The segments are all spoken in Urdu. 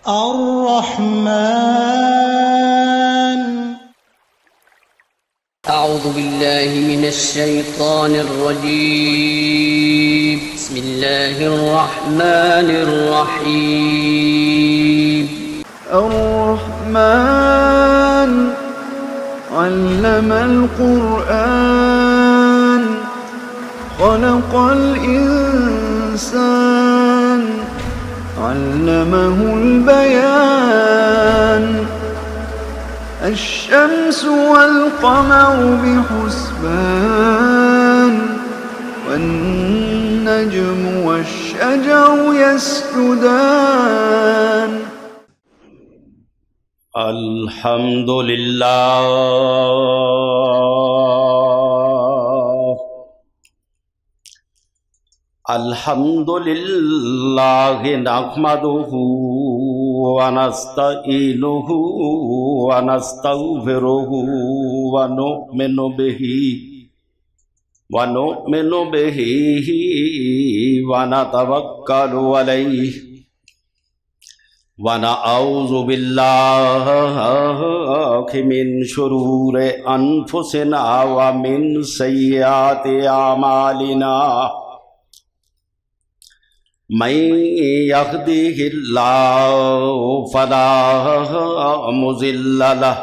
الرحمن. أعوذ بالله من الشيطان الرجيم. بسم الله الرحمن الرحيم. الرحمن علم القرآن خلق الإنسان علمه البيان الشمس والقمر بحسبان والنجم والشجر يسجدان. الحمد لله الحمد لله نحمده ونستعينه ونستغفره ونؤمن به ونتوكل عليه ونعوذ بالله من شرور أنفسنا ومن سيئات أعمالنا. من يهده الله فلا مضل له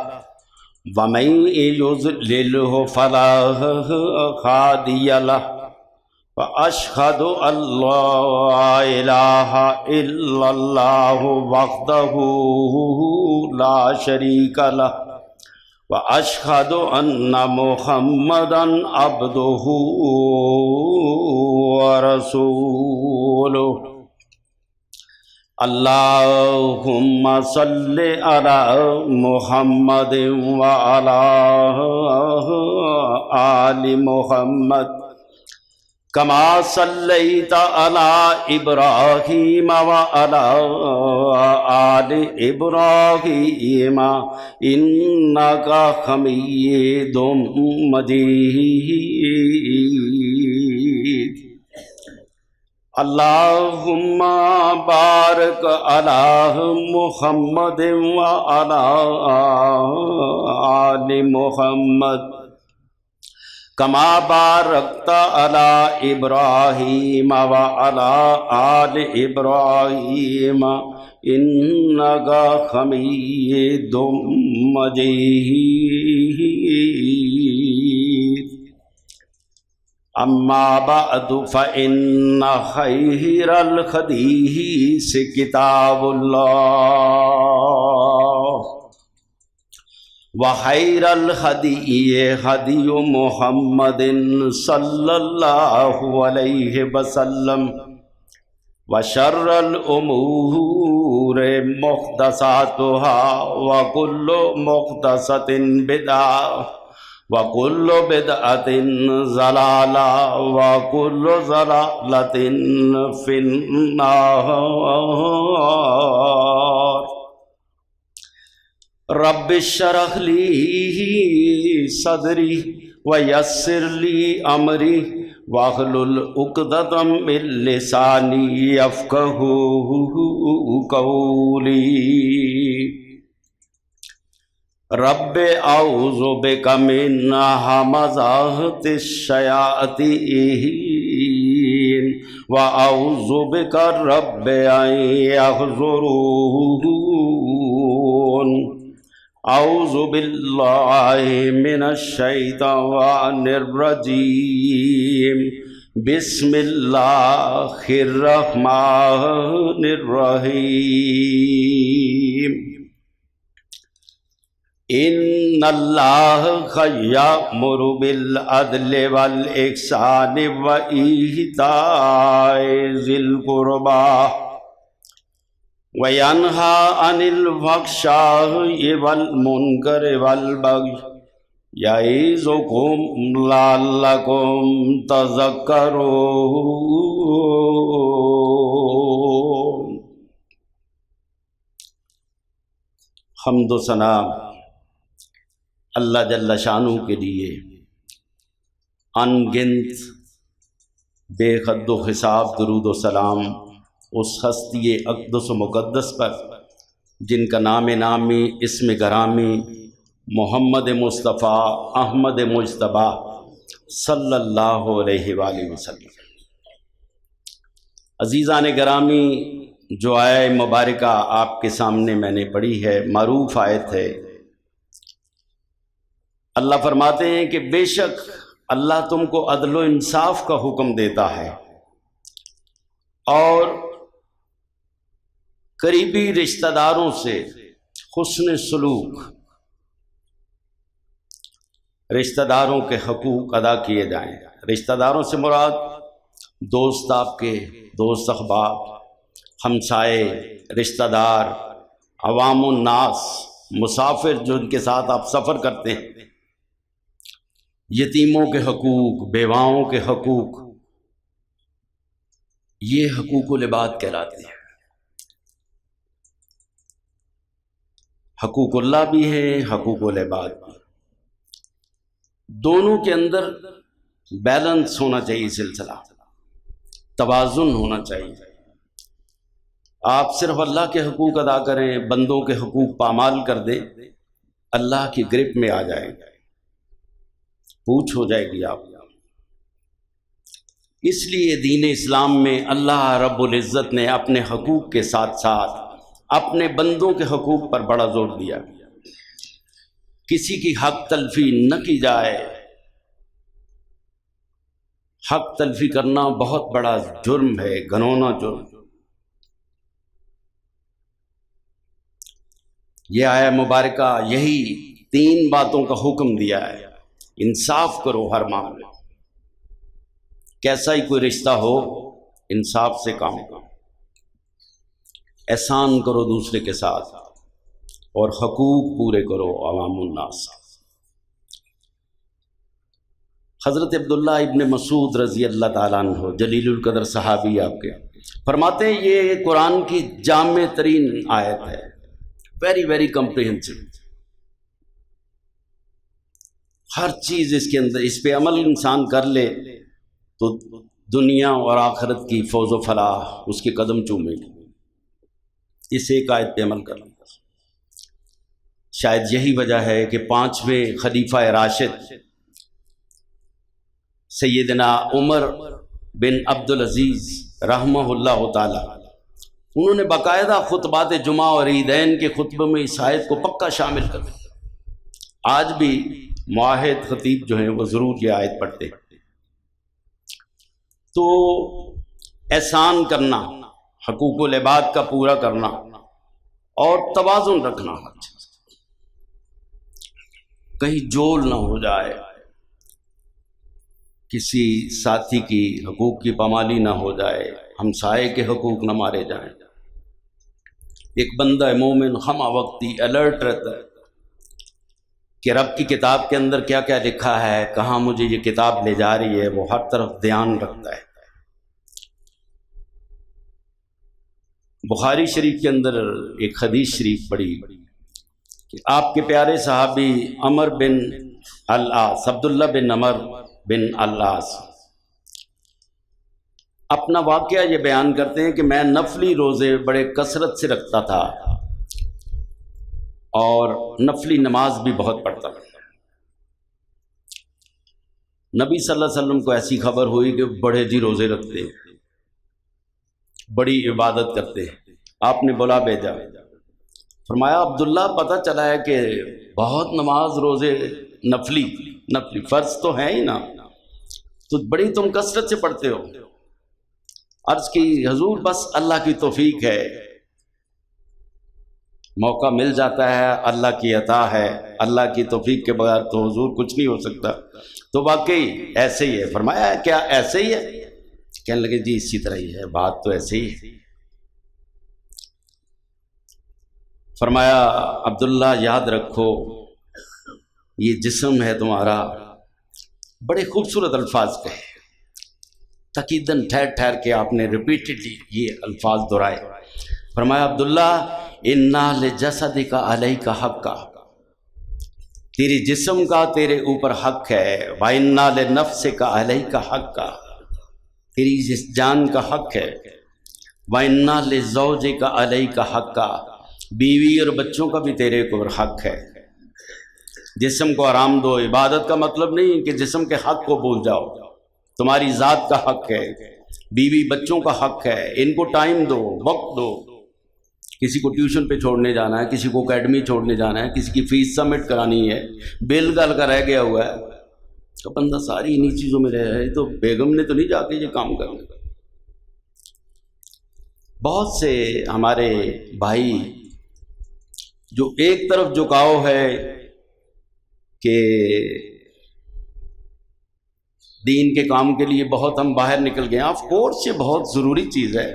ومن يضلله فلا هادي له وأشهد أن لا إله إلا الله وحده لا شريك له وأشهد أن محمدا عبده ورسوله. اللهم صل على محمد وعلى آل محمد كما صليت على إبراهيم وعلى آل إبراهيم إنك حميد مجيد. اللهم بارك على محمد وعلى آل محمد كما باركت على إبراهيم وعلى آل إبراهيم إنك حميد مجيد. أما بعد فإن خير الحديث كتاب الله وخير الهدي هدي محمد صلى الله عليه وسلم وشر الأمور محدثاتها وكل محدثة بدعة وكل بدعة ضلالة وكل ضلالة في النار. رب اشرح لي صدري ويسر لي أمري واحلل عقدة من لساني يفقهوا قولي. رب اعوذ بک من همزات الشیاطین واعوذ بک رب ان یحضرون. اعوذ باللہ من الشیطان الرجیم. بسم اللہ الرحمن الرحیم. ان اللہ یأمر بالعدل والإحسان وإیتاء ذی القربى وینہی عن الفحشاء والمنکر والبغی یعظکم لعلکم تذکرون. حمد و ثنا اللہ جل شانہ کے لیے، ان گنت بے حد و حساب درود و سلام اس ہستی اقدس و مقدس پر جن کا نام نامی اسم گرامی محمد مصطفیٰ احمد مجتبیٰ صلی اللہ علیہ وآلہ وسلم۔ عزیزان گرامی، جو آیہ مبارکہ آپ کے سامنے میں نے پڑھی ہے، معروف آیت ہے۔ اللہ فرماتے ہیں کہ بے شک اللہ تم کو عدل و انصاف کا حکم دیتا ہے اور قریبی رشتہ داروں سے حسن سلوک، رشتہ داروں کے حقوق ادا کیے جائیں۔ رشتہ داروں سے مراد دوست، آپ کے دوست احباب، ہمسائے، رشتہ دار، عوام الناس، مسافر جن کے ساتھ آپ سفر کرتے ہیں، یتیموں کے حقوق، بیواؤں کے حقوق، یہ حقوق العباد کہلاتے ہیں۔ حقوق اللہ بھی ہے، حقوق العباد بھی۔ دونوں کے اندر بیلنس ہونا چاہیے، سلسلہ توازن ہونا چاہیے۔ آپ صرف اللہ کے حقوق ادا کریں، بندوں کے حقوق پامال کر دیں، اللہ کی گرفت میں آ جائیں، پوچھ ہو جائے گی آپ۔ اس لیے دین اسلام میں اللہ رب العزت نے اپنے حقوق کے ساتھ ساتھ اپنے بندوں کے حقوق پر بڑا زور دیا۔ کسی کی حق تلفی نہ کی جائے۔ حق تلفی کرنا بہت بڑا جرم ہے، گھنونا جرم۔ یہ آیہ مبارکہ یہی 3 باتوں کا حکم دیا ہے۔ انصاف کرو ہر معاملے، کیسا ہی کوئی رشتہ ہو، انصاف سے کام کرو، احسان کرو دوسرے کے ساتھ، اور حقوق پورے کرو عوام الناس۔ حضرت عبداللہ ابن مسعود رضی اللہ تعالیٰ عنہ، جلیل القدر صحابی آپ کے، فرماتے ہیں یہ قرآن کی جامع ترین آیت ہے، ویری ویری کمپریہنسو۔ ہر چیز اس کے اندر، اس پہ عمل انسان کر لے تو دنیا اور آخرت کی فوز و فلاح اس کے قدم چومے گی۔ اس ایک آیت پہ عمل کر لیں۔ شاید یہی وجہ ہے کہ 5ویں خلیفہ راشد سیدنا عمر بن عبدالعزیز رحمہ اللہ تعالی، انہوں نے باقاعدہ خطبات جمعہ اور عیدین کے خطبے میں اس آیت کو پکا شامل کر دیا۔ آج بھی معاہد خطیب جو ہیں وہ ضرور یہ آیت پڑھتے ہیں۔ تو احسان کرنا، حقوق العباد کا پورا کرنا، اور توازن رکھنا، کہیں جول نہ ہو جائے، کسی ساتھی کی حقوق کی پامالی نہ ہو جائے، ہمسائے کے حقوق نہ مارے جائیں۔ ایک بندہ مومن ہمہ وقتی الرٹ رہتا ہے کہ رب کی کتاب کے اندر کیا کیا لکھا ہے، کہاں مجھے یہ کتاب لے جا رہی ہے، وہ ہر طرف دھیان رکھتا ہے۔ بخاری شریف کے اندر ایک حدیث شریف پڑھی کہ آپ کے پیارے صحابی عمر بن العاص، عبداللہ بن عمر بن العاص اپنا واقعہ یہ بیان کرتے ہیں کہ میں نفلی روزے بڑے کثرت سے رکھتا تھا اور نفلی نماز بھی بہت پڑھتا تھا۔ نبی صلی اللہ علیہ وسلم کو ایسی خبر ہوئی کہ بڑے جی روزے رکھتے ہیں، بڑی عبادت کرتے ہیں۔ آپ نے بلا بھیجا، فرمایا عبداللہ پتہ چلا ہے کہ بہت نماز روزے نفلی فرض تو ہیں ہی نا، تو بڑی تم کثرت سے پڑھتے ہو۔ عرض کی حضور بس اللہ کی توفیق ہے، موقع مل جاتا ہے، اللہ کی عطا ہے، اللہ کی توفیق کے بغیر تو حضور کچھ نہیں ہو سکتا۔ تو واقعی ایسے ہی ہے۔ فرمایا کیا ایسے ہی ہے؟ کہنے لگے جی اسی طرح ہی ہے، بات تو ایسے ہی ہے۔ فرمایا عبداللہ یاد رکھو یہ جسم ہے تمہارا، بڑے خوبصورت الفاظ کہے، تقیداً ٹھہر ٹھہر کے آپ نے ریپیٹڈلی یہ الفاظ دہرائے۔ فرمایا عبداللہ اِنَّا لِجَسَدِكَ عَلَيْكَ حَقًّا، تیری جسم کا تیرے اوپر حق ہے، وَإِنَّا لِنَفْسِكَ عَلَيْكَ حَقًّا، تیری جس جان کا حق ہے، وَإِنَّا لِزَوْجِكَ عَلَيْكَ حَقًّا، بیوی اور بچوں کا بھی تیرے اوپر حق ہے۔ جسم کو آرام دو، عبادت کا مطلب نہیں کہ جسم کے حق کو بھول جاؤ، تمہاری ذات کا حق ہے، بیوی بچوں کا حق ہے، ان کو ٹائم دو، وقت دو۔ کسی کو ٹیوشن پہ چھوڑنے جانا ہے، کسی کو اکیڈمی چھوڑنے جانا ہے، کسی کی فیس سبمٹ کرانی ہے، بل گل کا رہ گیا ہوا ہے، تو بندہ ساری انہی چیزوں میں رہ ہے، تو بیگم نے تو نہیں جا کے یہ کام کرنا۔ بہت سے ہمارے بھائی جو ایک طرف جھکاؤ ہے کہ دین کے کام کے لیے بہت ہم باہر نکل گئے ہیں، آف کورس یہ بہت ضروری چیز ہے،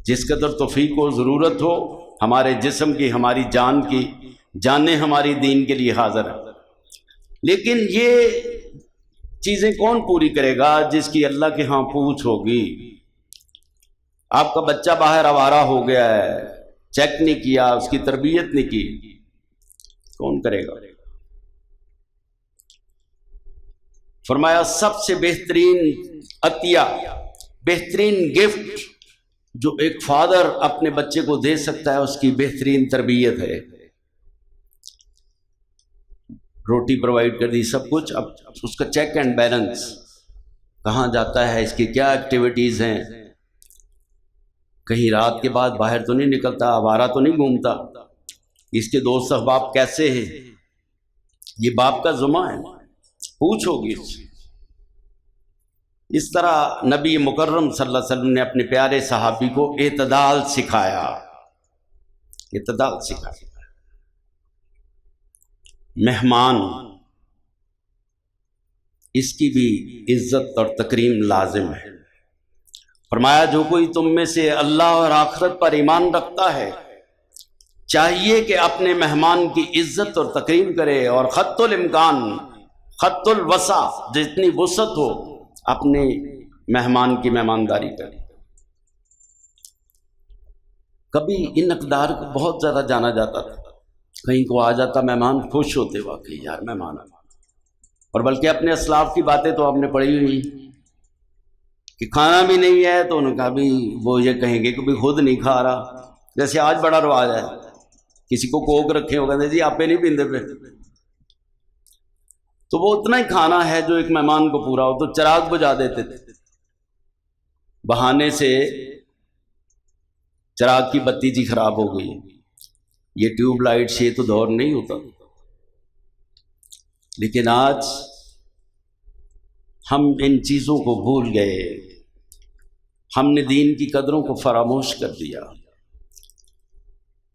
جس قدر توفیق و ضرورت ہو ہمارے جسم کی، ہماری جان کی، جانیں ہماری دین کے لیے حاضر ہے، لیکن یہ چیزیں کون پوری کرے گا جس کی اللہ کے ہاں پوچھ ہوگی؟ آپ کا بچہ باہر آوارہ ہو گیا ہے، چیک نہیں کیا، اس کی تربیت نہیں کی، کون کرے گا؟ فرمایا سب سے بہترین عطیہ، بہترین گفٹ جو ایک فادر اپنے بچے کو دے سکتا ہے، اس کی بہترین تربیت ہے۔ روٹی پرووائڈ کر دی، سب کچھ، اب اس کا چیک اینڈ بیلنس، کہاں جاتا ہے، اس کی کیا ایکٹیویٹیز ہیں، کہیں رات کے بعد باہر تو نہیں نکلتا، آوارہ تو نہیں گھومتا، اس کے دوست احباب کیسے ہیں، یہ باپ کا ذمہ ہے، پوچھو گی۔ اس طرح نبی مکرم صلی اللہ علیہ وسلم نے اپنے پیارے صحابی کو اعتدال سکھایا، اعتدال سکھایا۔ مہمان، اس کی بھی عزت اور تکریم لازم ہے۔ فرمایا جو کوئی تم میں سے اللہ اور آخرت پر ایمان رکھتا ہے چاہیے کہ اپنے مہمان کی عزت اور تکریم کرے، اور خط الامکان، خط الوسع، جتنی وسعت ہو اپنے مہمان کی مہمانداری کرے۔ کبھی ان اقدار کو بہت زیادہ جانا جاتا تھا، کہیں کو آ جاتا مہمان، خوش ہوتے واقعی یار مہمان آ، اور بلکہ اپنے اسلاف کی باتیں تو آپ نے پڑھی ہوئی کہ کھانا بھی نہیں ہے تو انہوں نے کہا بھی وہ یہ کہیں گے کہ بھی خود نہیں کھا رہا، جیسے آج بڑا رواج ہے، کسی کو کوک رکھے ہو کہتے جی آپ پہ نہیں پیندے پہ، تو وہ اتنا ہی کھانا ہے جو ایک مہمان کو پورا ہو، تو چراغ بجھا دیتے تھے، بہانے سے چراغ کی بتی جی خراب ہو گئی، یہ ٹیوب لائٹ سے تو دور نہیں ہوتا، لیکن آج ہم ان چیزوں کو بھول گئے، ہم نے دین کی قدروں کو فراموش کر دیا۔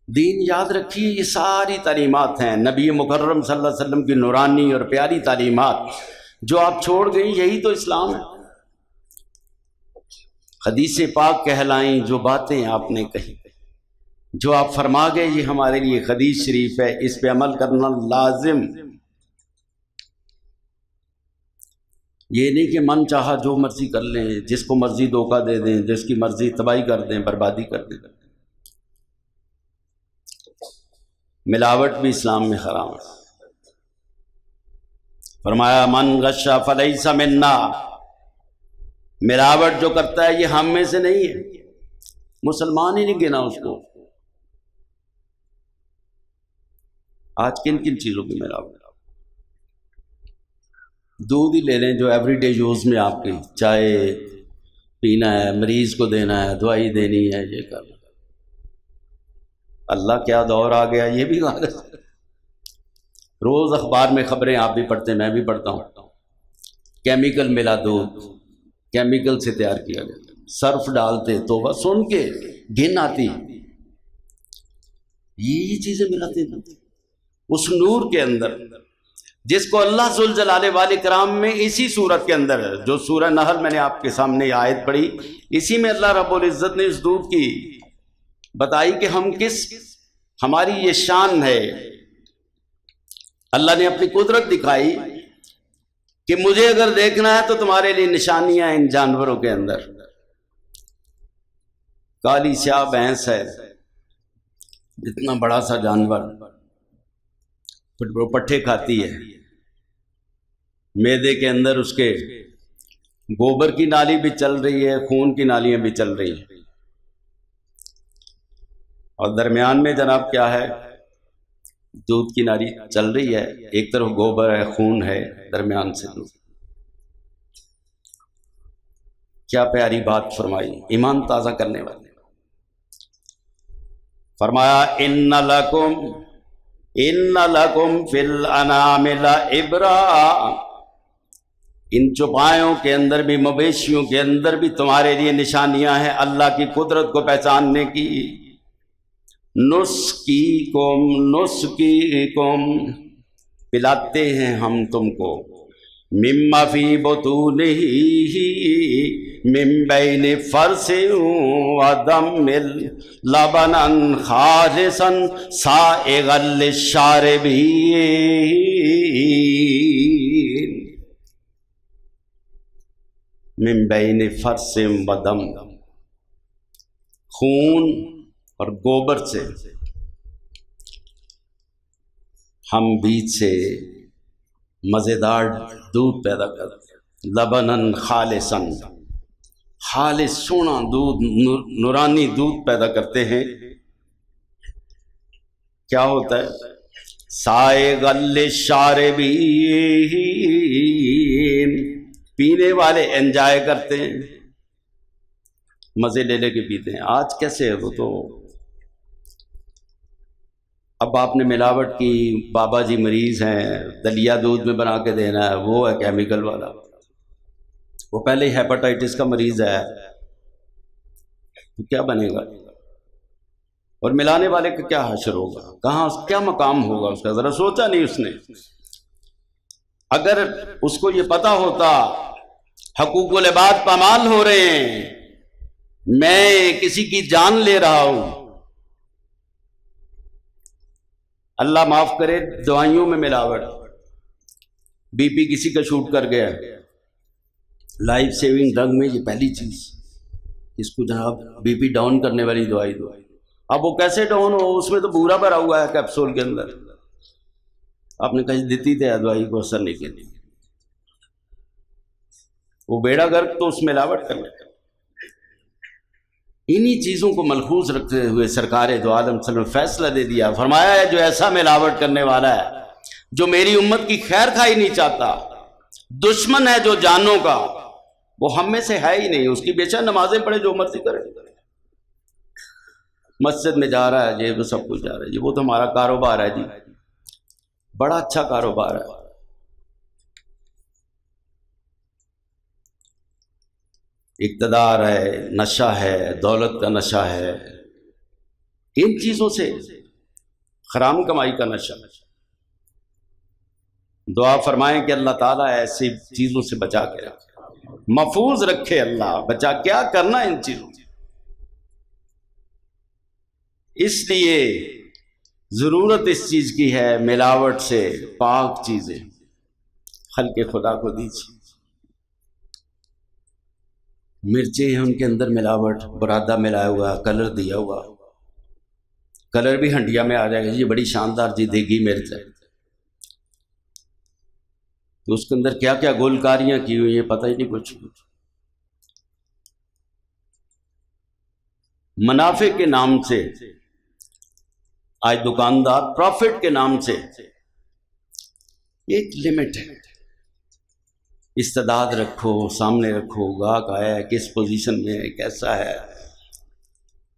دین یاد رکھیے یہ ساری تعلیمات ہیں نبی مکرم صلی اللہ علیہ وسلم کی نورانی اور پیاری تعلیمات، جو آپ چھوڑ گئیں یہی تو اسلام ہے۔ حدیث پاک کہلائیں جو باتیں آپ نے کہی، جو آپ فرما گئے، یہ ہمارے لیے حدیث شریف ہے، اس پہ عمل کرنا لازم۔ یہ نہیں کہ من چاہا جو مرضی کر لیں، جس کو مرضی دھوکہ دے دیں، جس کی مرضی تباہی کر دیں، بربادی کر دیں۔ ملاوٹ بھی اسلام میں حرام ہے۔ فرمایا من غش فلیس منا، ملاوٹ جو کرتا ہے یہ ہم میں سے نہیں ہے، مسلمان ہی نہیں گنا اس کو۔ آج کن کن چیزوں کی ملاوٹ؟ دودھ ہی لے لیں جو ایوری ڈے یوز میں آپ کی، چائے پینا ہے، مریض کو دینا ہے، دوائی دینی ہے، یہ کرنا۔ اللہ کیا دور آ گیا، یہ بھی غلط۔ روز اخبار میں خبریں آپ بھی پڑھتے ہیں، میں بھی پڑھتا ہوں، کیمیکل ملا دودھ، کیمیکل سے تیار کیا گیا، سرف ڈالتے، توبہ، سن کے گھن آتی، یہ چیزیں ملاتے ہیں اس نور کے اندر جس کو اللہ ذوالجلال والاکرام میں اسی صورت کے اندر، جو سورہ نحل میں نے آپ کے سامنے یہ آیت پڑھی، اسی میں اللہ رب العزت نے اس دودھ کی بتائی کہ ہم کس، ہماری یہ شان ہے۔ اللہ نے اپنی قدرت دکھائی کہ مجھے اگر دیکھنا ہے تو تمہارے لیے نشانیاں ان جانوروں کے اندر، کالی سیاہ بھینس ہے، اتنا بڑا سا جانور، پٹھے کھاتی ہے، معدے کے اندر اس کے گوبر کی نالی بھی چل رہی ہے، خون کی نالیاں بھی چل رہی ہیں، اور درمیان میں جناب کیا ہے؟ دودھ کی ناری چل رہی ہے، ایک طرف گوبر ہے، خون ہے، درمیان سے دودھ۔ کیا پیاری بات فرمائی، ایمان تازہ کرنے والی۔ فرمایا ان لکم فی الانعام لعبرا، ان چوپایوں کے اندر بھی، مویشیوں کے اندر بھی تمہارے لیے نشانیاں ہیں اللہ کی قدرت کو پہچاننے کی۔ نسقیکم پلاتے ہیں ہم تم کو، مما فی بطونہ من بین فرث ودم لبنا خالصا سائغا للشاربین، من بین فرث ودم، خون اور گوبر سے ہم بیچ سے مزیدار دودھ پیدا کرتے ہیں، لبنن خالصاً، خالص سونا دودھ، نورانی دودھ پیدا کرتے ہیں۔ کیا ہوتا ہے؟ سائغا للشاربین، پینے والے انجوائے کرتے ہیں، مزے لے لے کے پیتے ہیں۔ آج کیسے ہے وہ تو، اب آپ نے ملاوٹ کی، بابا جی مریض ہیں، دلیا دودھ میں بنا کے دینا ہے، وہ ہے کیمیکل والا، وہ پہلے ہی ہیپاٹائٹس کا مریض ہے، تو کیا بنے گا؟ اور ملانے والے کا کیا حشر ہوگا، کہاں کیا مقام ہوگا اس کا؟ ذرا سوچا نہیں اس نے؟ اگر اس کو یہ پتا ہوتا حقوق العباد پامال ہو رہے ہیں، میں کسی کی جان لے رہا ہوں، اللہ معاف کرے دوائیوں میں ملاوٹ، بی پی کسی کا شوٹ کر گیا، لائف سیونگ ڈرگ میں یہ پہلی چیز، اس کو جناب بی پی ڈاؤن کرنے والی دوائی دو۔ اب وہ کیسے ڈاؤن ہو؟ اس میں تو بورا بھرا ہوا ہے کیپسول کے اندر، آپ نے کہیں دیتی تھے دوائی کو اثر نہیں کرتی، وہ بیڑا گرک تو اس ملاوٹ کرنے کا۔ انہی چیزوں کو ملحوظ رکھتے ہوئے سرکار دو عالم صلی اللہ علیہ وسلم فیصلہ دے دیا، فرمایا ہے جو ایسا ملاوٹ کرنے والا ہے، جو میری امت کی خیر خواہی نہیں چاہتا، دشمن ہے جو جانوں کا، وہ ہم میں سے ہے ہی نہیں، اس کی بے شک نمازیں پڑھے جو مرضی کرے، مسجد میں جا رہا ہے، یہ سب کچھ جا رہا ہے، یہ وہ تو ہمارا کاروبار ہے جی، بڑا اچھا کاروبار ہے، اقتدار ہے، نشہ ہے، دولت کا نشہ ہے، ان چیزوں سے، حرام کمائی کا نشہ۔ دعا فرمائیں کہ اللہ تعالیٰ ایسی چیزوں سے بچا کے رکھے، محفوظ رکھے، اللہ بچا، کیا کرنا ان چیزوں سے۔ اس لیے ضرورت اس چیز کی ہے، ملاوٹ سے پاک چیزیں خلق خدا کو دیجیے۔ مرچیں ہیں ان کے اندر ملاوٹ، برادہ ملایا ہوا، کلر دیا ہوا، کلر بھی ہنڈیا میں آ جائے گا، یہ بڑی شاندار جی دیگی مرچ ہے، تو اس کے اندر کیا کیا گولکاریاں کی ہوئی ہیں پتہ ہی نہیں کچھ۔ منافع کے نام سے آج دکاندار پروفٹ کے نام سے، ایک لمٹ ہے، استعداد رکھو، سامنے رکھو، گاہک آیا ہے، کس پوزیشن میں ہے، کیسا ہے،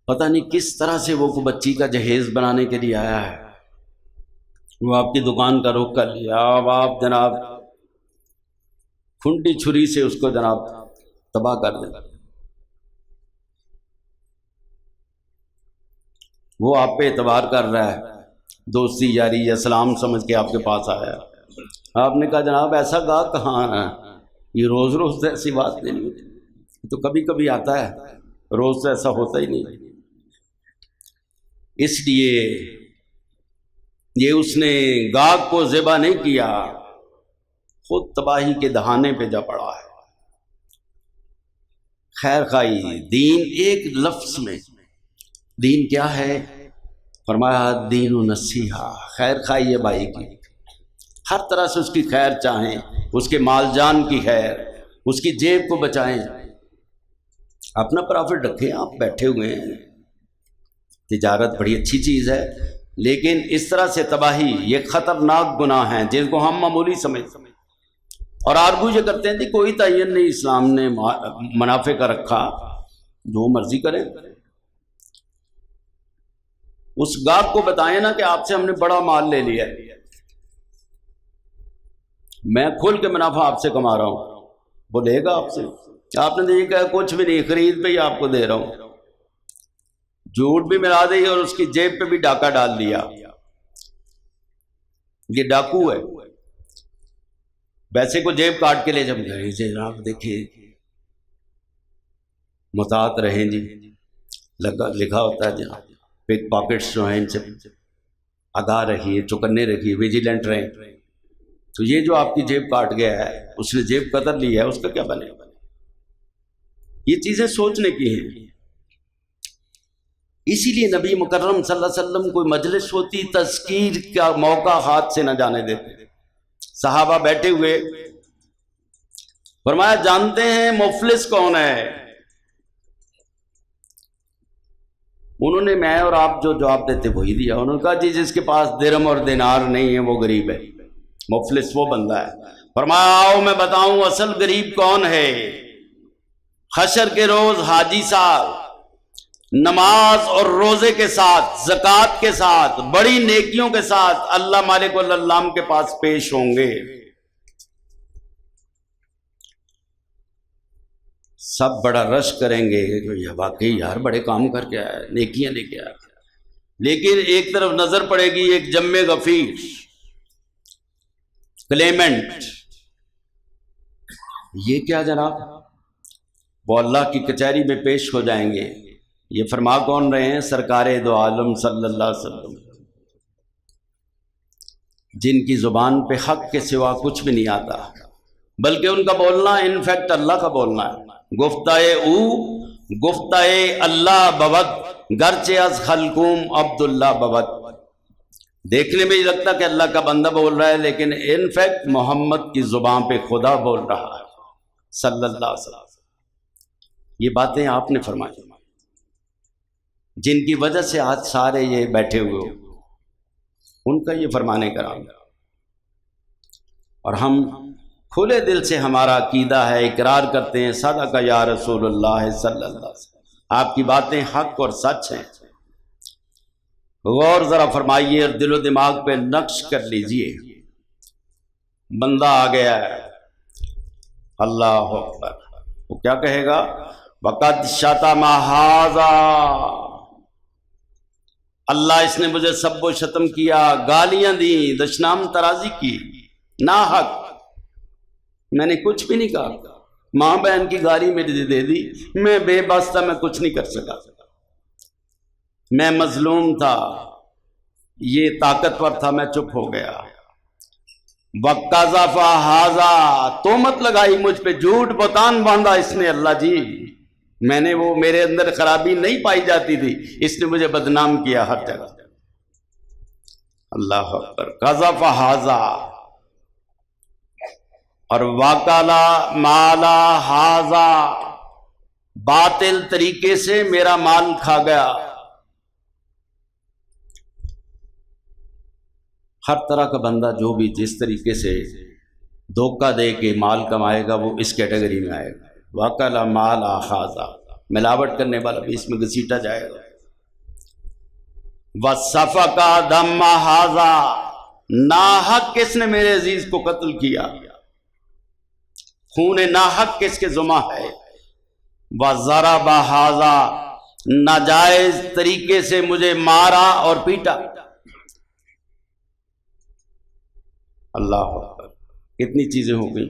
پتہ نہیں کس طرح سے وہ بچی کا جہیز بنانے کے لیے آیا ہے، وہ آپ کی دکان کا رخ کر لیا، اب آپ جناب کھنٹی چھری سے اس کو جناب تباہ کر دیں، وہ آپ پہ اعتبار کر رہا ہے، دوستی یاری یا سلام سمجھ کے آپ کے پاس آیا، آپ نے کہا جناب ایسا گاہک کہاں ہے، یہ روز روز تو ایسی بات نہیں ہوتی، تو کبھی کبھی آتا ہے، روز تو ایسا ہوتا ہی نہیں۔ اس لیے یہ اس نے گاہک کو ذبح نہیں کیا، خود تباہی کے دہانے پہ جا پڑا ہے۔ خیر خواہی، دین ایک لفظ میں، دین کیا ہے؟ فرمایا دین و نصیحہ، خیر خواہی ہے بھائی کی، ہر طرح سے اس کی خیر چاہیں، اس کے مال جان کی خیر، اس کی جیب کو بچائیں، اپنا پرافٹ رکھیں، آپ بیٹھے ہوئے ہیں، تجارت بڑی اچھی چیز ہے، لیکن اس طرح سے تباہی، یہ خطرناک گناہ ہیں جن کو ہم معمولی سمجھتے ہیں اور آرگو یہ کرتے ہیں کہ کوئی تعین نہیں اسلام نے منافع کا رکھا، جو مرضی کریں۔ اس گاہک کو بتائیں نا کہ آپ سے ہم نے بڑا مال لے لیا ہے، میں کھول کے منافع آپ سے کما رہا ہوں، وہ لے گا آپ سے؟ آپ نے یہ کہا کچھ بھی نہیں، خرید پہ ہی آپ کو دے رہا ہوں، جھوٹ بھی ملا دی اور اس کی جیب پہ بھی ڈاکہ ڈال دیا، یہ ڈاکو ہے۔ پیسے کو جیب کاٹ کے لے جب گئے جناب دیکھیے محتاط رہیں جی، لکھا ہوتا ہے جناب پک پاکٹس جو ہیں ان سے آگاہ رہیے، چوکنے رکھیے، ویجیلنٹ رہیں۔ تو یہ جو آپ کی جیب کاٹ گیا ہے، اس نے جیب قدر لی ہے، اس کا کیا بنے؟ یہ چیزیں سوچنے کی ہیں۔ اسی لیے نبی مکرم صلی اللہ علیہ وسلم کوئی مجلس ہوتی تذکیر کا موقع ہاتھ سے نہ جانے دیتے۔ صحابہ بیٹھے ہوئے، فرمایا جانتے ہیں مفلس کون ہے؟ انہوں نے میں اور آپ جو جواب دیتے وہی دیا۔ انہوں نے کہا جی جس کے پاس درہم اور دینار نہیں ہے وہ غریب ہے، مفلس وہ بندہ ہے۔ فرمایا آؤ میں بتاؤں اصل غریب کون ہے۔ حشر کے روز حاجی صاحب نماز اور روزے کے ساتھ، زکوٰۃ کے ساتھ، بڑی نیکیوں کے ساتھ اللہ مالک والعلام کے پاس پیش ہوں گے۔ سب بڑا رش کریں گے کہ یہ واقعی یار بڑے کام کر کے آیا، نیکیاں لے کے آیا، لیکن ایک طرف نظر پڑے گی ایک جم غفیر کلیمنٹ، یہ کیا جناب؟ وہ اللہ کی کچہری میں پیش ہو جائیں گے۔ یہ فرما کون رہے ہیں؟ سرکار دو عالم صلی اللہ علیہ وسلم، جن کی زبان پہ حق کے سوا کچھ بھی نہیں آتا، بلکہ ان کا بولنا انفیکٹ اللہ کا بولنا ہے۔ گفتہ اللہ ببد گرچہ از خلقوم عبداللہ ببد، دیکھنے میں ہی لگتا کہ اللہ کا بندہ بول رہا ہے، لیکن انفیکٹ محمد کی زبان پہ خدا بول رہا ہے صلی اللہ علیہ وسلم۔ یہ باتیں آپ نے فرمائی جن کی وجہ سے آج سارے یہ بیٹھے ہوئے ان کا یہ فرمانے کا رام، اور ہم کھلے دل سے ہمارا عقیدہ ہے، اقرار کرتے ہیں صدق یا رسول اللہ صلی اللہ علیہ وسلم، آپ کی باتیں حق اور سچ ہیں۔ غور ذرا فرمائیے اور دل و دماغ پہ نقش کر لیجئے۔ بندہ آ گیا ہے، اللہ اکبر، وہ کیا کہے گا؟ وَقَدْ شَتَمَ هَٰذَا، اللہ اس نے مجھے سب و شتم کیا، گالیاں دیں، دشنام ترازی کی، ناحق، میں نے کچھ بھی نہیں کہا، ماں بہن کی گالی میری دے دی، میں بے بس تھا، میں کچھ نہیں کر سکا، میں مظلوم تھا، یہ طاقتور تھا، میں چپ ہو گیا۔ وَقَذَفَ هَٰذَا، تہمت لگائی مجھ پہ، جھوٹ بہتان باندھا اس نے، اللہ جی میں نے وہ، میرے اندر خرابی نہیں پائی جاتی تھی، اس نے مجھے بدنام کیا ہر جگہ۔ اللہ اکبر، قذف ھذا، اور واکلا مالا ھذا، باطل طریقے سے میرا مال کھا گیا۔ ہر طرح کا بندہ جو بھی جس طریقے سے دھوکہ دے کے مال کمائے گا وہ اس کیٹیگری میں آئے گا۔ وَأَكَلَ مَالَ ھذَا، ملاوٹ کرنے والا بھی اس میں گھسیٹا جائے گا۔ وَسَفَكَ دَمَّ ھذَا، ناحق کس نے میرے عزیز کو قتل کیا، خون ناحق کس کے ذمہ ہے۔ وَضَرَبَ ھذَا، ناجائز طریقے سے مجھے مارا اور پیٹا۔ اللہ اکبر، کتنی چیزیں ہو گئی۔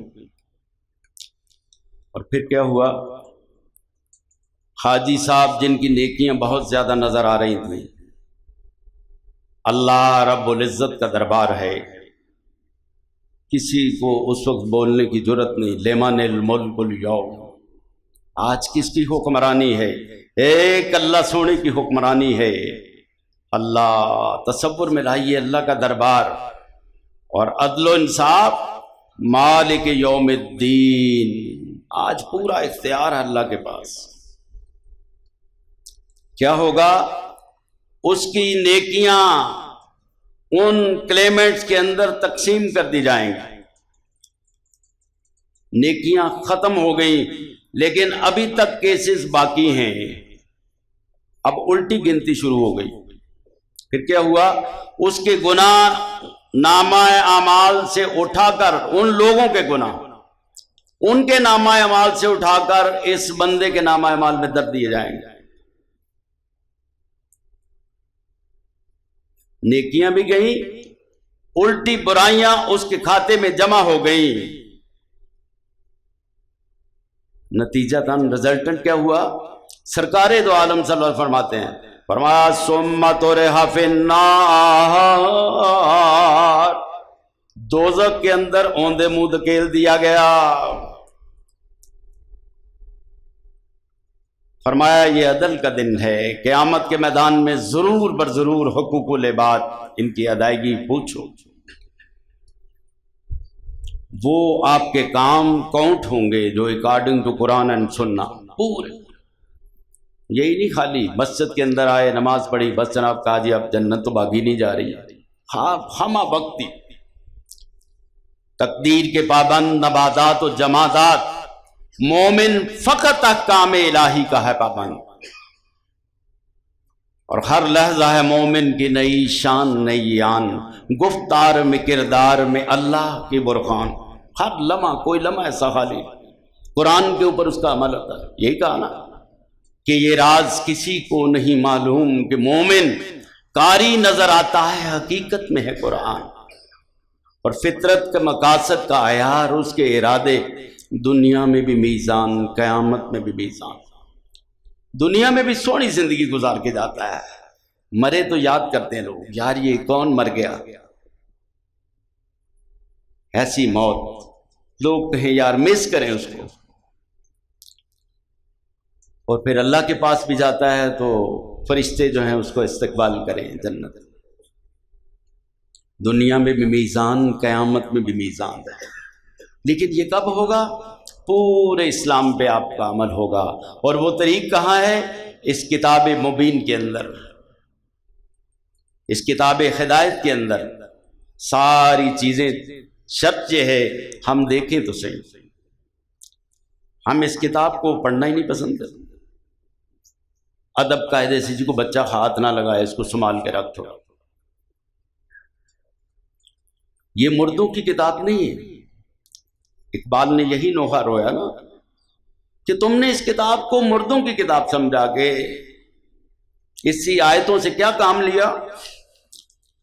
اور پھر کیا ہوا؟ حاجی صاحب جن کی نیکیاں بہت زیادہ نظر آ رہی تھیں، اللہ رب العزت کا دربار ہے، کسی کو اس وقت بولنے کی جرت نہیں، لمن الملک اليوم، آج کس کی حکمرانی ہے؟ ایک اللہ سونے کی حکمرانی ہے۔ اللہ تصور میں لائیے اللہ کا دربار اور عدل و انصاف، مالک یوم الدین، آج پورا اختیار ہے اللہ کے پاس۔ کیا ہوگا؟ اس کی نیکیاں ان کلیمنٹس کے اندر تقسیم کر دی جائیں گی. نیکیاں ختم ہو گئیں لیکن ابھی تک کیسز باقی ہیں. اب الٹی گنتی شروع ہو گئی. پھر کیا ہوا؟ اس کے گناہ نامہ اعمال سے اٹھا کر ان لوگوں کے گناہ ان کے نامہ اعمال سے اٹھا کر اس بندے کے نامہ اعمال میں در دیے جائیں گے. نیکیاں بھی گئیں، الٹی برائیاں اس کے کھاتے میں جمع ہو گئیں. نتیجہ تن رزلٹنٹ کیا ہوا؟ سرکار دو عالم صلی اللہ علیہ وسلم فرماتے ہیں، فرمایا ثم طرح فی النار، دوزخ کے اندر اوندے منہ دھکیل دیا گیا. فرمایا یہ عدل کا دن ہے، قیامت کے میدان میں ضرور بر ضرور حقوق العباد ان کی ادائیگی پوچھو. وہ آپ کے کام کاؤنٹ ہوں گے جو اکارڈنگ ٹو قرآن اینڈ سننا پورے. یہی نہیں خالی مسجد کے اندر آئے نماز پڑھی بس جناب کہا جی اب جنت تو بھاگی نہیں جا رہی. ہاں ہمہ وقتی تقدیر کے پابند نباتات و جمادات، مومن فقط احکام الہی کا ہے پابند، اور ہر لحظہ ہے مومن کی نئی شان نئی آن، گفتار میں کردار میں اللہ کی برہان. ہر لمحہ کوئی لمحہ ایسا خالی قرآن کے اوپر اس کا عمل ہوتا ہے. یہی کہا نا کہ یہ راز کسی کو نہیں معلوم کہ مومن قاری نظر آتا ہے حقیقت میں ہے قرآن، اور فطرت کا مقاصد کا عیار اس کے ارادے، دنیا میں بھی میزان قیامت میں بھی میزان. دنیا میں بھی سونی زندگی گزار کے جاتا ہے، مرے تو یاد کرتے ہیں لوگ یار یہ کون مر گیا، ایسی موت لوگ کہیں یار مس کریں اس کو. اور پھر اللہ کے پاس بھی جاتا ہے تو فرشتے جو ہیں اس کو استقبال کریں جنت. دنیا میں بھی میزان قیامت میں بھی میزان ہے. لیکن یہ کب ہوگا؟ پورے اسلام پہ آپ کا عمل ہوگا. اور وہ طریق کہاں ہے؟ اس کتاب مبین کے اندر، اس کتاب ہدایت کے اندر ساری چیزیں. شرط یہ ہے ہم دیکھیں تو صحیح، ہم اس کتاب کو پڑھنا ہی نہیں پسند کرتے. ادب قاعدے سے جی کو بچہ ہاتھ نہ لگائے اس کو سنبھال کے رکھ دو. یہ مردوں کی کتاب نہیں ہے. اقبال نے یہی نوحہ رویا نا کہ تم نے اس کتاب کو مردوں کی کتاب سمجھا کے اسی آیتوں سے کیا کام لیا؟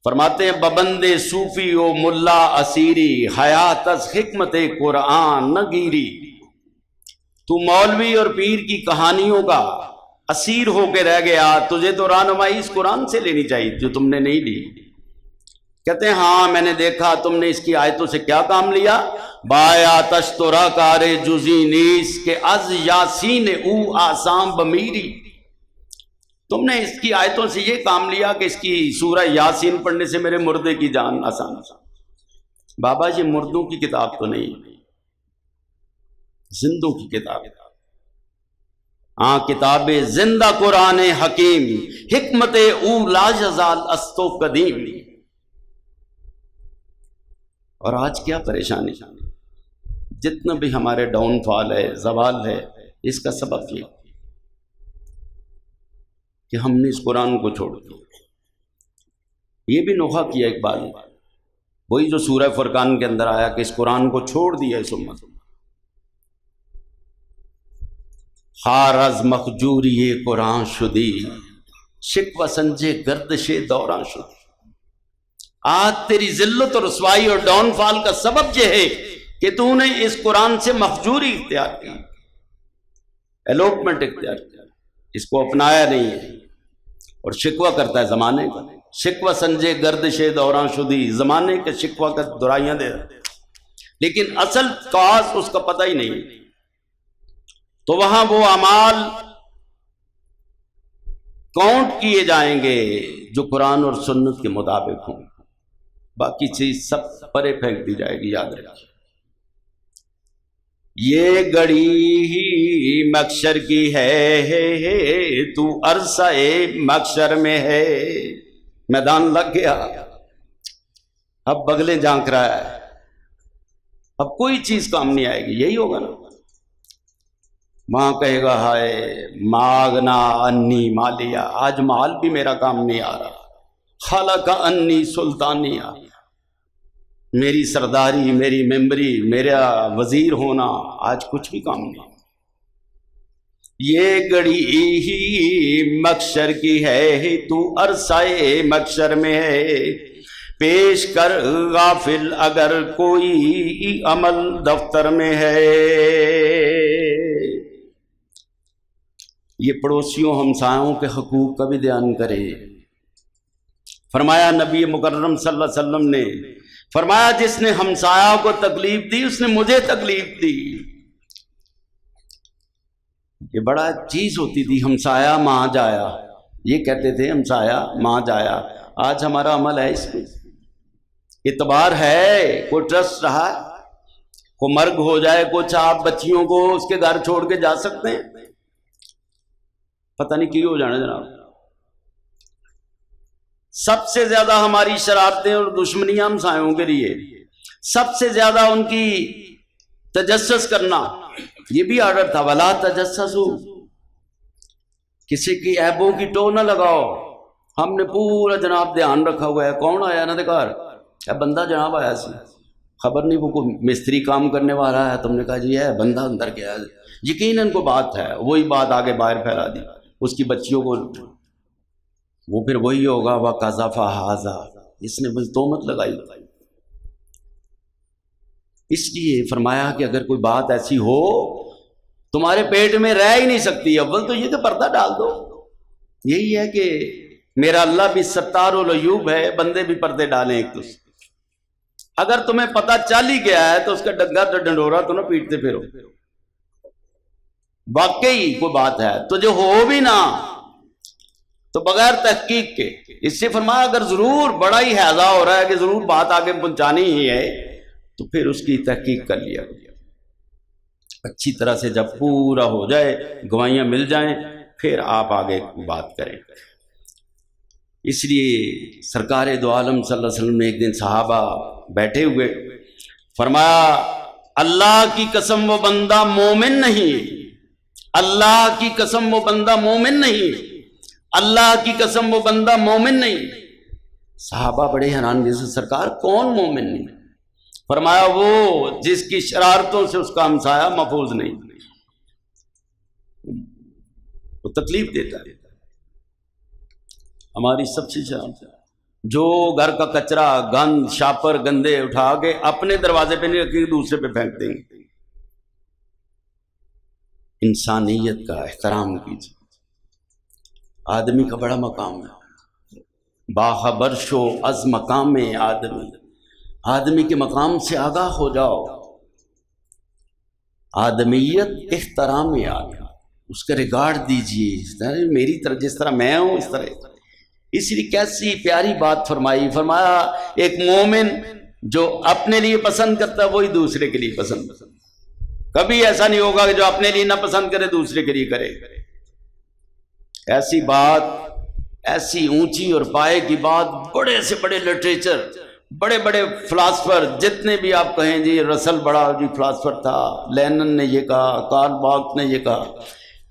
فرماتے ہیں ببندے صوفی و ملا اسیری، حیات از حکمت قرآن نہ گیری. تو مولوی اور پیر کی کہانیوں کا اسیر ہو کے رہ گیا، تجھے تو رہنمائی اس قرآن سے لینی چاہیے جو تم نے نہیں لی. کہتے ہیں ہاں میں نے دیکھا تم نے اس کی آیتوں سے کیا کام لیا. بایا تشترا کار جزی نیس کے از یاسین او آسام بمیری. تم نے اس کی آیتوں سے یہ کام لیا کہ اس کی سورہ یاسین پڑھنے سے میرے مردے کی جان آسان. بابا یہ مردوں کی کتاب تو نہیں، زندوں کی کتاب. ہاں کتاب زندہ قرآن حکیم، حکمت او لا یزال استو قدیم. اور آج کیا پریشانی، جتنا بھی ہمارے ڈاؤن فال ہے زوال ہے، اس کا سبب یہ کہ ہم نے اس قرآن کو چھوڑ دیا. یہ بھی نوحہ کیا اقبال نے، وہی جو سورہ فرقان کے اندر آیا کہ اس قرآن کو چھوڑ دیا اس امت. خار از مخجوری قرآن شدی، شکوہ سنجے گردش دوران شدی. آج تیری ذلت اور رسوائی اور ڈاؤن فال کا سبب یہ ہے کہ تو نے اس قرآن سے مخجوری اختیار کی، ایلوپمنٹ اختیار کیا، اس کو اپنایا نہیں ہے اور شکوہ کرتا ہے زمانے کا. شکوہ سنجے گردش دوران شدی، زمانے کے شکوہ کا دورائیاں دے رہا، لیکن اصل کاز اس کا پتہ ہی نہیں. تو وہاں وہ اعمال کاؤنٹ کیے جائیں گے جو قرآن اور سنت کے مطابق ہوں، باقی چیز سب پرے پھینک دی جائے گی. یاد رکھیے یہ گڑی ہی محشر کی ہے، تو عرصہ محشر میں ہے۔ میدان لگ گیا، اب بغلیں جھانک رہا ہے، اب کوئی چیز کام نہیں آئے گی، یہی ہوگا نا۔ وہاں کہے گا ہائے ماغنا انی مالیہ، آج مال بھی میرا کام نہیں آ رہا، خلق انی سلطانیہ، میری سرداری، میری ممبری، میرا وزیر ہونا آج کچھ بھی کام نہیں۔ یہ گڑی ہی محشر کی ہے، تو عرصہ محشر میں ہے۔ پیش کر غافل اگر کوئی عمل دفتر میں ہے۔ یہ پڑوسیوں ہمسایوں کے حقوق کا بھی دھیان کرے۔ فرمایا نبی مکرم صلی اللہ علیہ وسلم نے فرمایا جس نے ہمسایہ کو تکلیف دی اس نے مجھے تکلیف دی۔ یہ بڑا چیز ہوتی تھی ہمسایہ ماں جایا، یہ کہتے تھے ہمسایہ ماں جایا۔ آج ہمارا عمل ہے اس میں، اعتبار ہے، کوئی ٹرسٹ رہا ہے، کوئی مرگ ہو جائے کچھ، آپ بچیوں کو اس کے گھر چھوڑ کے جا سکتے ہیں؟ پتہ نہیں کی ہو جانا جناب۔ سب سے زیادہ ہماری شرارتیں اور دشمنیاں ہمسایوں کے لیے، سب سے زیادہ ان کی تجسس کرنا، یہ بھی آرڈر تھا ولا تجسسو، کسی کی عیبوں کی ٹو نہ لگاؤ۔ ہم نے پورا جناب دھیان رکھا ہوا ہے، کون آیا نا دکار ہے، بندہ جناب آیا سی، خبر نہیں وہ کوئی مستری کام کرنے والا ہے، تم نے کہا جی ہے بندہ اندر گیا، یقیناً کو بات ہے، وہی بات آگے باہر پھیلا دی، اس کی بچیوں کو، وہ پھر وہی ہوگا وَقَذَفَ هَذَا، اس نے بس تہمت لگائی۔ اس لیے فرمایا کہ اگر کوئی بات ایسی ہو تمہارے پیٹ میں رہ ہی نہیں سکتی، اول تو یہ کہ پردہ ڈال دو۔ یہی ہے کہ میرا اللہ بھی ستار العیوب ہے، بندے بھی پردے ڈالیں ایک دوسرے۔ اگر تمہیں پتہ چل ہی گیا ہے تو اس کا ڈگا تو ڈنڈورا تو نہ پیٹتے پھرو، واقعی کوئی بات ہے تو جو ہو بھی نہ تو بغیر تحقیق کے، اس سے فرمایا اگر ضرور بڑا ہی حیضہ ہو رہا ہے کہ ضرور بات آگے پہنچانی ہی ہے تو پھر اس کی تحقیق کر لیا اچھی طرح سے، جب پورا ہو جائے گواہیاں مل جائیں پھر آپ آگے بات کریں۔ اس لیے سرکار دو عالم صلی اللہ علیہ وسلم نے ایک دن صحابہ بیٹھے ہوئے فرمایا اللہ کی قسم وہ بندہ مومن نہیں، اللہ کی قسم وہ بندہ مومن نہیں، اللہ کی قسم وہ بندہ مومن نہیں۔ صحابہ بڑے حیرانگی سے سرکار کون مومن نہیں؟ فرمایا وہ جس کی شرارتوں سے اس کا ہمسایہ محفوظ نہیں، وہ تکلیف دیتا ہے۔ ہماری سب سے شرارت جو گھر کا کچرا گند شاپر گندے اٹھا کے اپنے دروازے پہ نہیں رکھیں، دوسرے پہ پھینک دیں گے۔ انسانیت کا احترام کیجیے، آدمی کا بڑا مقام ہے، باخبر شو از مقام آدمی، آدمی کے مقام سے آگاہ ہو جاؤ۔ آدمیت احترام آدمی، اس کا ریگارڈ دیجیے، میری طرح جس طرح میں ہوں اس طرح۔ اس لیے کیسی پیاری بات فرمائی، فرمایا ایک مومن جو اپنے لیے پسند کرتا ہے وہی دوسرے کے لیے پسند، کبھی ایسا نہیں ہوگا کہ جو اپنے لیے نہ پسند کرے دوسرے کے لیے کرے۔ ایسی بات، ایسی اونچی اور پائے کی بات، بڑے سے بڑے لٹریچر، بڑے بڑے فلاسفر جتنے بھی آپ کہیں جی، رسل بڑا جی فلاسفر تھا، لینن نے یہ کہا، کارل مارکس نے یہ کہا،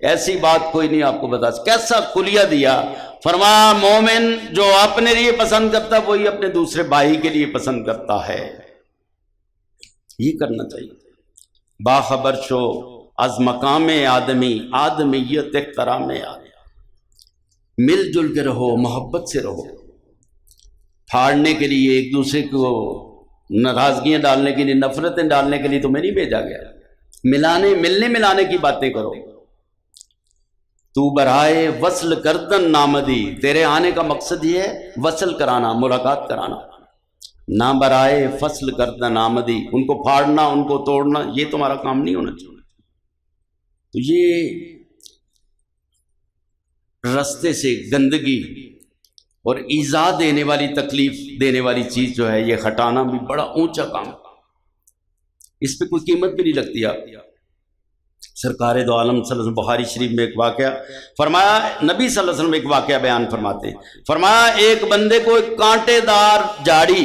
ایسی بات کوئی نہیں آپ کو بتا سکتا۔ کیسا کلیہ دیا، فرمایا مومن جو اپنے لیے پسند کرتا ہے وہی اپنے دوسرے بھائی کے لیے پسند کرتا ہے، یہ کرنا چاہیے۔ باخبر شو از مقام آدمی، آدمیت احترام آدمی، مل جل کے رہو، محبت سے رہو۔ پھاڑنے کے لیے ایک دوسرے کو ناراضگیاں ڈالنے کے لیے، نفرتیں ڈالنے کے لیے تمہیں نہیں بھیجا گیا، ملنے ملانے کی باتیں کرو۔ تو برائے وصل کردن نامدی، تیرے آنے کا مقصد یہ ہے وصل کرانا، ملاقات کرانا، نہ برائے فصل کردن آمدی، ان کو پھاڑنا، ان کو توڑنا، یہ تمہارا کام نہیں ہونا چاہیے۔ تو یہ رستے سے گندگی اور ایذا دینے والی، تکلیف دینے والی چیز جو ہے یہ ہٹانا بھی بڑا اونچا کام، اس پہ کوئی قیمت بھی نہیں لگتی آپ۔ سرکار دو عالم صلی اللہ علیہ وسلم بخاری شریف میں ایک واقعہ فرمایا، نبی صلی اللہ علیہ وسلم ایک واقعہ بیان فرماتے ہیں، فرمایا ایک بندے کو ایک کانٹے دار جھاڑی،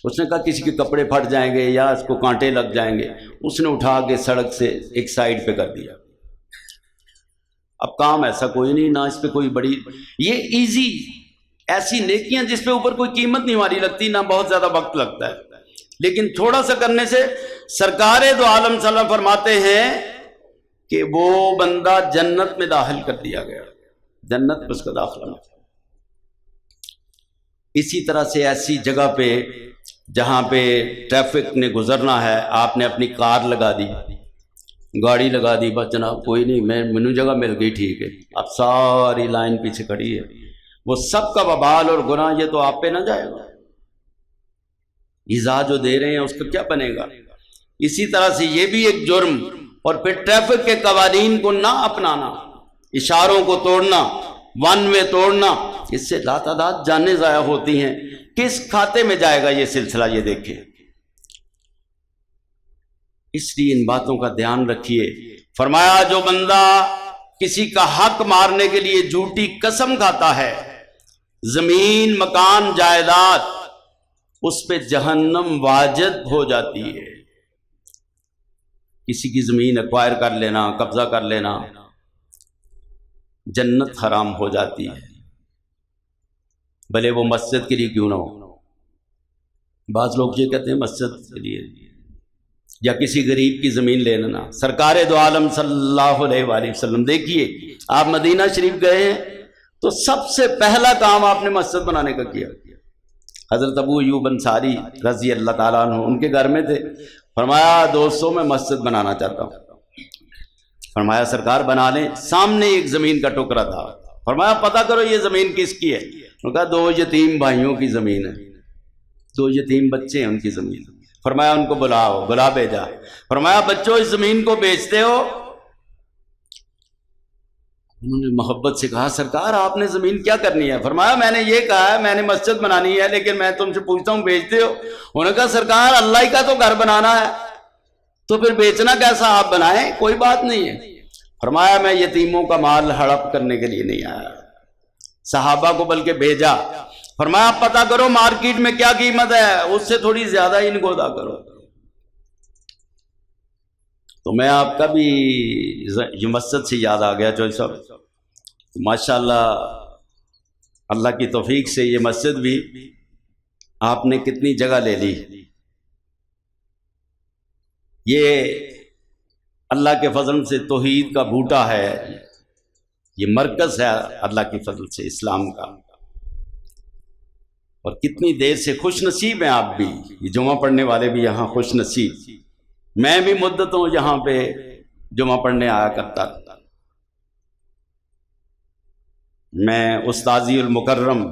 اس نے کہا کسی کے کپڑے پھٹ جائیں گے یا اس کو کانٹے لگ جائیں گے، اس نے اٹھا کے سڑک سے ایک سائڈ پہ کر دیا۔ اب کام ایسا کوئی نہیں، نہ اس پہ کوئی بڑی، یہ ایزی ایسی نیکیاں جس پہ اوپر کوئی قیمت نہیں ہماری لگتی، نہ بہت زیادہ وقت لگتا ہے، لیکن تھوڑا سا کرنے سے سرکار دو عالم صلی اللہ علیہ وسلم فرماتے ہیں کہ وہ بندہ جنت میں داخل کر دیا گیا، جنت میں اس کا داخلہ نہیں۔ اسی طرح سے ایسی جگہ پہ جہاں پہ ٹریفک نے گزرنا ہے، آپ نے اپنی کار لگا دی، گاڑی لگا دی، بس جناب کوئی نہیں، مینو جگہ مل گئی، ٹھیک ہے، اب ساری لائن پیچھے کھڑی ہے، وہ سب کا وبال اور گناہ یہ تو آپ پہ نہ جائے گا، ایذا جو دے رہے ہیں اس کا کیا بنے گا؟ اسی طرح سے یہ بھی ایک جرم، اور پھر ٹریفک کے قوانین کو نہ اپنانا، اشاروں کو توڑنا، ون وے توڑنا، اس سے لاتعداد جانیں ضائع ہوتی ہیں۔ کس کھاتے میں جائے گا یہ سلسلہ، یہ دیکھیں۔ اس لیے ان باتوں کا دھیان رکھیے۔ فرمایا جو بندہ کسی کا حق مارنے کے لیے جھوٹی قسم کھاتا ہے، زمین، مکان، جائیداد، اس پہ جہنم واجب ہو جاتی ہے۔ کسی کی زمین ایکوائر کر لینا، قبضہ کر لینا، جنت حرام ہو جاتی ہے، بھلے وہ مسجد کے لیے کیوں نہ ہو۔ بعض لوگ یہ کہتے ہیں مسجد کے لیے، یا کسی غریب کی زمین لے لینا۔ سرکار دو عالم صلی اللہ علیہ وآلہ وسلم، دیکھیے آپ مدینہ شریف گئے ہیں تو سب سے پہلا کام آپ نے مسجد بنانے کا کیا۔ حضرت ابو ایوب انصاری رضی اللہ تعالیٰ عنہ ان کے گھر میں تھے، فرمایا دوستوں میں مسجد بنانا چاہتا ہوں، فرمایا سرکار بنا لیں۔ سامنے ایک زمین کا ٹکڑا تھا، فرمایا پتہ کرو یہ زمین کس کی ہے؟ انہوں نے کہا 2 یتیم بھائیوں کی زمین ہے، 2 یتیم بچے ہیں ان کی زمین۔ فرمایا ان کو بلاؤ، بلا بھیجا، فرمایا بچوں اس زمین کو بیچتے ہو؟ انہوں نے محبت سے کہا سرکار آپ نے زمین کیا کرنی ہے؟ فرمایا میں نے یہ کہا ہے میں نے مسجد بنانی ہے، لیکن میں تم سے پوچھتا ہوں بیچتے ہو؟ انہوں نے کہا سرکار اللہ ہی کا تو گھر بنانا ہے، تو پھر بیچنا کیسا، آپ بنائیں، کوئی بات نہیں ہے۔ فرمایا میں یتیموں کا مال ہڑپ کرنے کے لیے نہیں آیا، صحابہ کو بلکہ بھیجا، فرمایا پتہ کرو مارکیٹ میں کیا قیمت ہے، اس سے تھوڑی زیادہ ان کو ادا کرو۔ تو میں آپ کا بھی یہ مسجد سے یاد آ گیا جو سب ماشاءاللہ اللہ کی توفیق سے یہ مسجد بھی آپ نے کتنی جگہ لے لی۔ یہ اللہ کے فضل سے توحید کا بوٹا ہے، یہ مرکز ہے اللہ کی فضل سے اسلام کا، اور کتنی دیر سے خوش نصیب ہیں آپ بھی، یہ جمعہ پڑھنے والے بھی یہاں خوش نصیب۔ میں بھی مدتوں یہاں پہ جمعہ پڑھنے آیا کرتا تھا۔ میں استاذی المکرم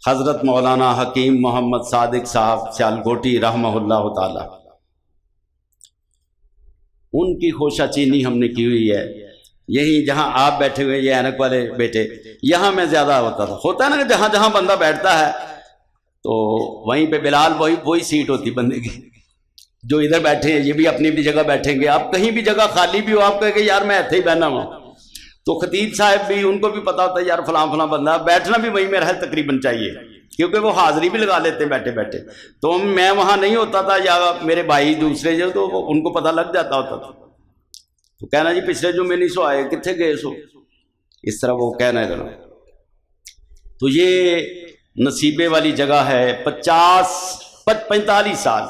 حضرت مولانا حکیم محمد صادق صاحب سیالکوٹی رحمہ اللہ تعالی، ان کی خوشہ چینی ہم نے کی ہوئی ہے۔ یہی جہاں آپ بیٹھے ہوئے یہ اینک والے بیٹے، یہاں میں زیادہ ہوتا ہے نا کہ جہاں جہاں بندہ بیٹھتا ہے تو وہیں پہ بلال وہی سیٹ ہوتی بندے کی، جو ادھر بیٹھے ہیں یہ بھی اپنی بھی جگہ بیٹھیں گے، آپ کہیں بھی جگہ خالی بھی ہو آپ کہیں گے یار میں ایتھے ہی بیٹھنا ہوں، تو خطیب صاحب بھی ان کو بھی پتا ہوتا ہے یار فلاں فلاں بندہ، بیٹھنا بھی وہیں میرا تقریباً چاہیے، کیونکہ وہ حاضری بھی لگا لیتے بیٹھے بیٹھے، تو میں وہاں نہیں ہوتا تھا یا میرے بھائی دوسرے جو تو ان کو پتہ لگ جاتا ہوتا تھا، تو کہنا جی پچھلے جمعے نہیں سو آئے، کتنے گئے سو، اس طرح وہ کہنا ہے لگا۔ تو یہ نصیبے والی جگہ ہے۔ 45 سال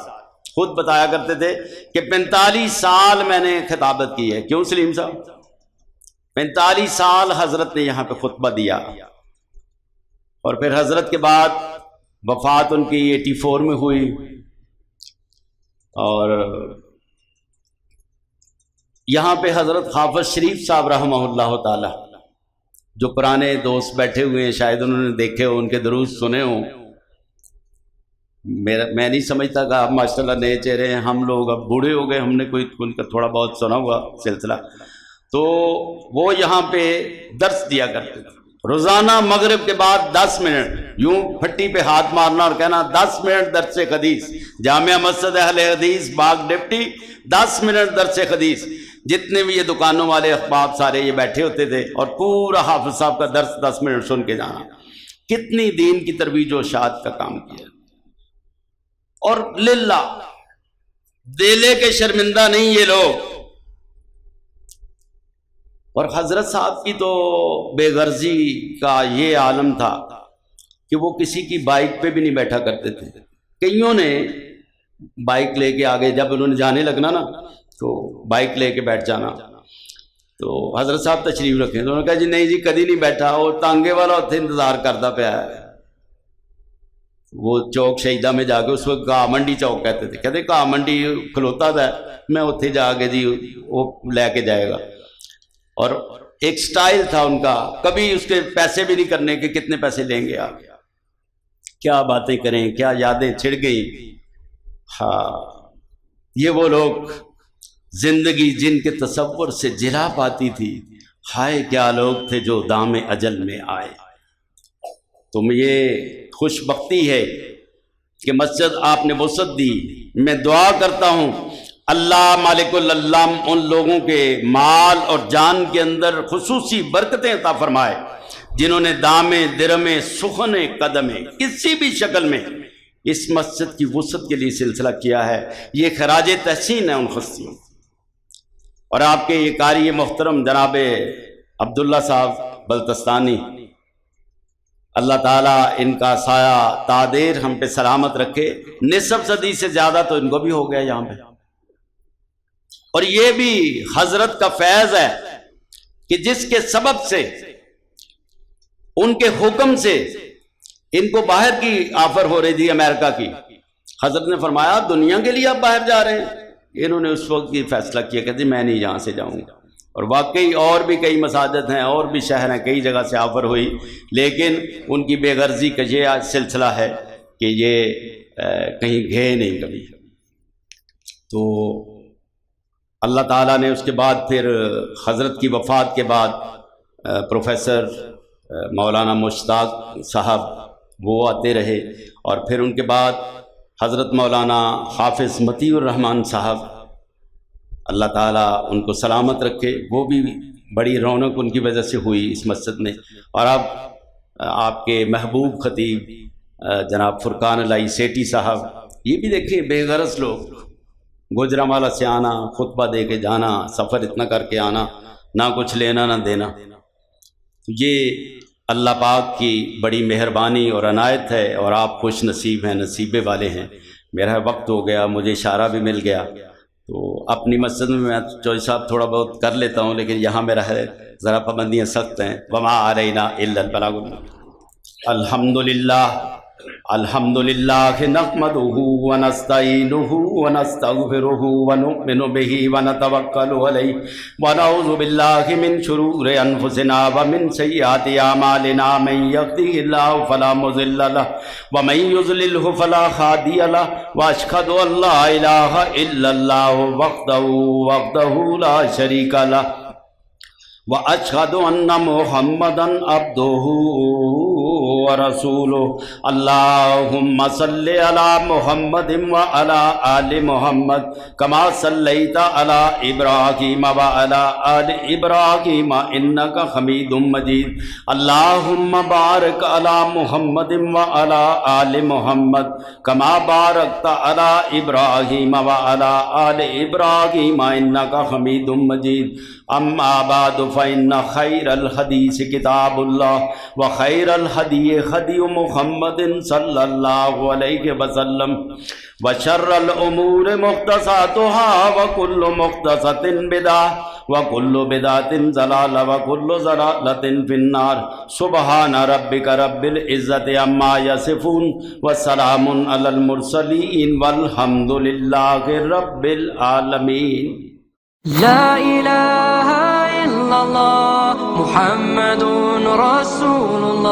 خود بتایا کرتے تھے کہ 45 سال میں نے خطابت کی ہے۔ کیوں سلیم صاحب؟ 45 سال حضرت نے یہاں پہ خطبہ دیا، اور پھر حضرت کے بعد وفات ان کی 84 میں ہوئی، اور یہاں پہ حضرت حافظ شریف صاحب رحمہ اللہ تعالی، جو پرانے دوست بیٹھے ہوئے ہیں شاید انہوں نے دیکھے ہو، ان کے دروس سنے ہوں، میں نہیں سمجھتا کہ آپ ماشاءاللہ نئے چہرے ہیں، ہم لوگ اب بوڑھے ہو گئے، ہم نے کوئی ان کا تھوڑا بہت سنا ہوا سلسلہ، تو وہ یہاں پہ درس دیا کرتے تھے روزانہ مغرب کے بعد 10 منٹ، یوں پھٹی پہ ہاتھ مارنا اور کہنا 10 منٹ درس حدیث، جامعہ مسجد اہل حدیث باغ ڈپٹی، 10 منٹ درس حدیث۔ جتنے بھی یہ دکانوں والے احباب سارے یہ بیٹھے ہوتے تھے اور پورا حافظ صاحب کا درس 10 منٹ سن کے جانا. کتنی دین کی ترویج و اشاعت کا کام کیا. اور للہ دے کے شرمندہ نہیں یہ لوگ. اور حضرت صاحب کی تو بے غرضی کا یہ عالم تھا کہ وہ کسی کی بائک پہ بھی نہیں بیٹھا کرتے تھے. کئیوں نے بائک لے کے آگے جب انہوں نے جانے لگنا نا تو بائک لے کے بیٹھ جانا. تو حضرت صاحب تشریف رکھیں تو انہوں نے کہا جی نہیں جی کدی نہیں بیٹھا. اور تانگے والا اتنے انتظار کرتا پیا ہے. وہ چوک شہیدہ میں جا کے اس وقت گاہ منڈی چوک کہتے تھے. کہتے گاہ منڈی کھلوتا تھا میں اتنے جا کے جی وہ لے کے جائے گا. اور ایک سٹائل تھا ان کا, کبھی اس کے پیسے بھی نہیں کرنے کہ کتنے پیسے لیں گے آپ, کیا باتیں کریں, کیا یادیں چھڑ گئیں. ہاں یہ وہ لوگ زندگی جن کے تصور سے جلا پاتی تھی. ہائے کیا لوگ تھے جو دام اجل میں آئے. تم یہ خوش بختی ہے کہ مسجد آپ نے وسعت دی. میں دعا کرتا ہوں اللہ مالک العلام ان لوگوں کے مال اور جان کے اندر خصوصی برکتیں عطا فرمائے جنہوں نے دامے درمے سخنے قدمے کسی بھی شکل میں اس مسجد کی وسعت کے لیے سلسلہ کیا ہے. یہ خراج تحسین ہے ان ہستیوں. اور آپ کے یہ قاری محترم جناب عبداللہ صاحب بلتستانی, اللہ تعالیٰ ان کا سایہ تادیر ہم پہ سلامت رکھے. نصف صدی سے زیادہ تو ان کو بھی ہو گیا یہاں پہ. اور یہ بھی حضرت کا فیض ہے کہ جس کے سبب سے ان کے حکم سے ان کو باہر کی آفر ہو رہی تھی امریکہ کی. حضرت نے فرمایا دنیا کے لیے آپ باہر جا رہے ہیں. انہوں نے اس وقت یہ فیصلہ کیا کہ میں نہیں یہاں سے جاؤں گا. اور واقعی اور بھی کئی مساجد ہیں اور بھی شہر ہیں, کئی جگہ سے آفر ہوئی, لیکن ان کی بے غرضی کا یہ سلسلہ ہے کہ یہ کہیں گئے نہیں کبھی. تو اللہ تعالیٰ نے اس کے بعد پھر حضرت کی وفات کے بعد پروفیسر مولانا مشتاق صاحب وہ آتے رہے. اور پھر ان کے بعد حضرت مولانا حافظ مطیع الرحمن صاحب, اللہ تعالیٰ ان کو سلامت رکھے. وہ بھی بڑی رونق ان کی وجہ سے ہوئی اس مسجد میں. اور اب آپ کے محبوب خطیب جناب فرقان الہی سیٹھی صاحب, یہ بھی دیکھیں بے غرض لوگ, گوجرانوالا سے آنا, خطبہ دے کے جانا, سفر اتنا کر کے آنا, نہ کچھ لینا نہ دینا. یہ اللہ پاک کی بڑی مہربانی اور عنایت ہے, اور آپ خوش نصیب ہیں, نصیبے والے ہیں. میرا وقت ہو گیا, مجھے اشارہ بھی مل گیا, تو اپنی مسجد میں چوہدری صاحب تھوڑا بہت کر لیتا ہوں, لیکن یہاں میرا ہے ذرا پابندیاں سخت ہیں. وما علینا الا البلاغ. الحمدللہ الحمدللہ نحمدہ ونستعینہ ونستغفرہ ونؤمن بہ ونتوکل علیہ ونعوذ باللہ من شرور انفسنا ومن سیئات اعمالنا. من یہدہ اللہ فلا مضل لہ ومن یضللہ فلا ہادی لہ واشہد ان لا الہ الا اللہ وحدہ لا شریک لہ واشہد ان محمدا عبدہ ورسولہ. اللہم صل علی محمد وعلی آل محمد کما صلیت علی ابراہیم وعلی آل ابراہیم انک حمید مجید. اللہم بارک علی محمد وعلی آل محمد کما بارکت علی ابراہیم وعلی آل ابراہیم انک حمید مجید. اما بعد فإن خیر الحدیث کتاب اللہ وخیر الہدی ہدی محمد صلی اللہ علیہ وسلم وشر الامور محدثاتها وکل محدثۃ بدعۃ وکل بدعۃ ضلالہ وکل ضلالۃ فی النار. سبحان ربک رب العزۃ عما یصفون وسلام علی المرسلین والحمد للہ رب العالمین. لا إله إلا الله محمد رسول الله.